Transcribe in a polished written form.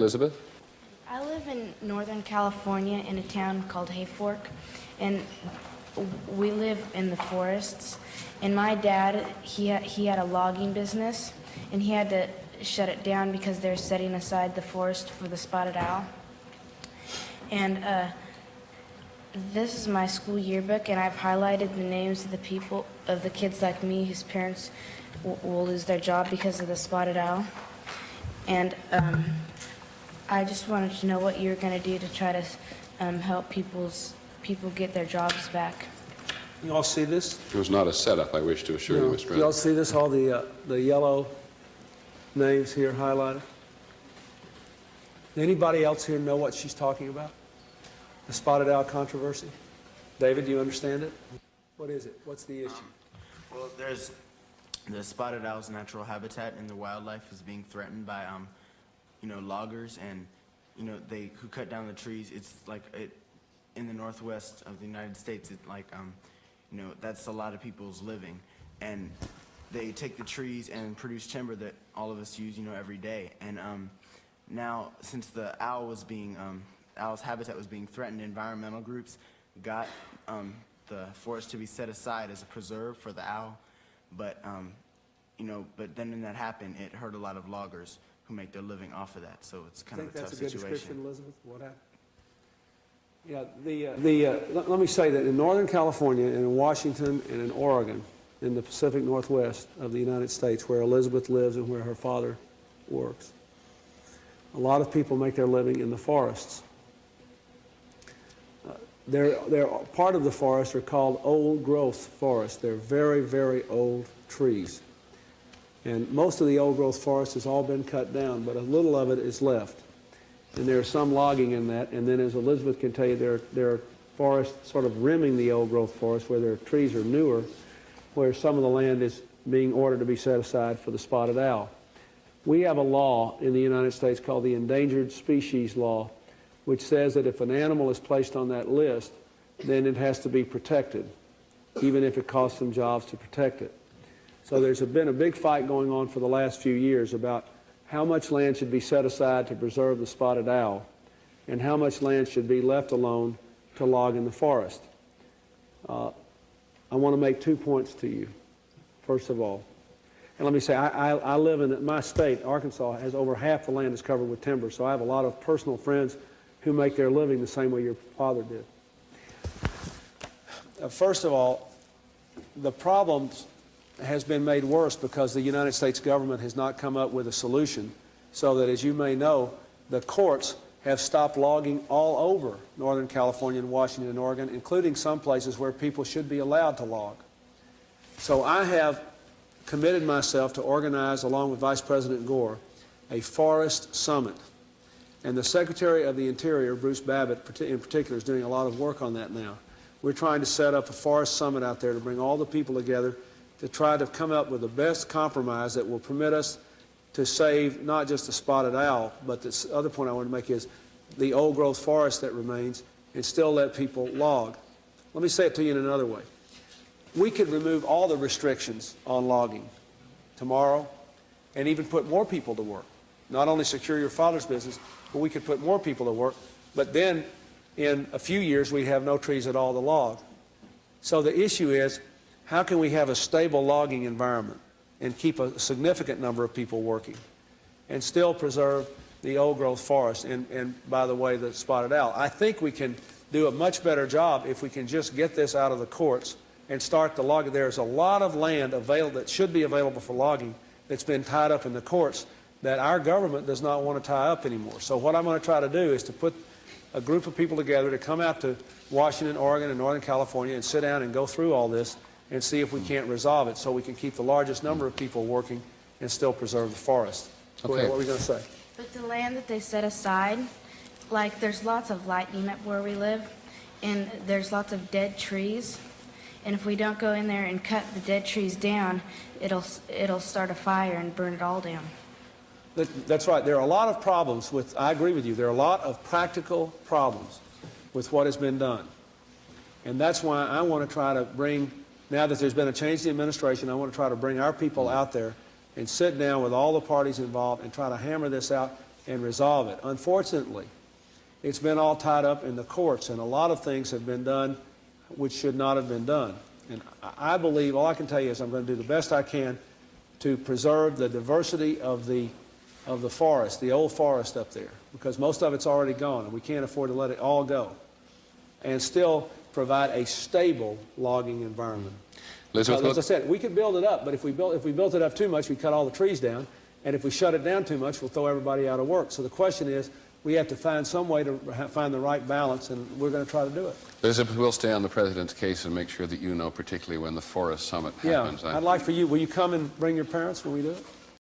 Elizabeth? I live in Northern California in a town called Hayfork, and we live in the forests. And my dad, he had a logging business, and he had to shut it down because they're setting aside the forest for the spotted owl. And this is my school yearbook, and I've highlighted the names of the people, of the kids like me whose parents will lose their job because of the spotted owl. And I just wanted to know what you're going to do to try to help people get their jobs back. You all see this? It was not a setup, I wish to assure you, Mr. Brown. You all see this? All the yellow names here highlighted? Anybody else here know what she's talking about? The spotted owl controversy? David, do you understand it? What is it? What's the issue? Well, there's the spotted owl's natural habitat and the wildlife is being threatened by, loggers and, who cut down the trees. It's like in the northwest of the United States. It's like, that's a lot of people's living, and they take the trees and produce timber that all of us use, every day. And now, since the owl was being owl's habitat was being threatened, environmental groups got the forest to be set aside as a preserve for the owl, but but then when that happened, it hurt a lot of loggers who make their living off of that. So it's kind of a tough situation. That's a good description, Elizabeth. What happened? Yeah, let me say that in Northern California and in Washington and in Oregon, in the Pacific Northwest of the United States, where Elizabeth lives and where her father works, a lot of people make their living in the forests. They're part of the forest are called old growth forests. They're very, very old trees. And most of the old growth forest has all been cut down, but a little of it is left. And there's some logging in that. And then, as Elizabeth can tell you, there are forests sort of rimming the old growth forest where their trees are newer, where some of the land is being ordered to be set aside for the spotted owl. We have a law in the United States called the Endangered Species Law, which says that if an animal is placed on that list, then it has to be protected, even if it costs some jobs to protect it. So there's been a big fight going on for the last few years about how much land should be set aside to preserve the spotted owl and how much land should be left alone to log in the forest. I want to make 2 points to you, first of all. And let me say, I live in my state, Arkansas, has over half the land is covered with timber, so I have a lot of personal friends who make their living the same way your father did. First of all, the problem has been made worse because the United States government has not come up with a solution, so that, as you may know, the courts have stopped logging all over Northern California and Washington and Oregon, including some places where people should be allowed to log. So I have committed myself to organize, along with Vice President Gore, a forest summit. And the Secretary of the Interior, Bruce Babbitt, in particular, is doing a lot of work on that now. We're trying to set up a forest summit out there to bring all the people together to try to come up with the best compromise that will permit us to save not just the spotted owl, but this other point I want to make is the old growth forest that remains and still let people log. Let me say it to you in another way. We could remove all the restrictions on logging tomorrow and even put more people to work. Not only secure your father's business, but we could put more people to work. But then in a few years, we'd have no trees at all to log. So the issue is, how can we have a stable logging environment and keep a significant number of people working and still preserve the old growth forest and by the way, the spotted owl? I think we can do a much better job if we can just get this out of the courts and start the logging. There's a lot of land available that should be available for logging that's been tied up in the courts that our government does not want to tie up anymore. So what I'm going to try to do is to put a group of people together to come out to Washington, Oregon, and Northern California and sit down and go through all this and see if we can't resolve it so we can keep the largest number of people working and still preserve the forest. Okay. What were we going to say? But the land that they set aside, like there's lots of lightning up where we live, and there's lots of dead trees. And if we don't go in there and cut the dead trees down, it'll start a fire and burn it all down. That's right. There are a lot of problems with, I agree with you, there are a lot of practical problems with what has been done. And that's why I want to try to bring, now that there's been a change in the administration, I want to try to bring our people out there and sit down with all the parties involved and try to hammer this out and resolve it. Unfortunately, it's been all tied up in the courts, and a lot of things have been done which should not have been done. And I believe, all I can tell you is I'm going to do the best I can to preserve the diversity of the forest, the old forest up there, because most of it's already gone, and we can't afford to let it all go, and still provide a stable logging environment. Elizabeth, As I said, we could build it up, but if we built it up too much, we cut all the trees down, and if we shut it down too much, we'll throw everybody out of work. So the question is, we have to find some way to find the right balance, and we're going to try to do it. Elizabeth, we'll stay on the President's case and make sure that you know, particularly when the Forest Summit happens. Yeah, I'd like for you, will you come and bring your parents when we do it?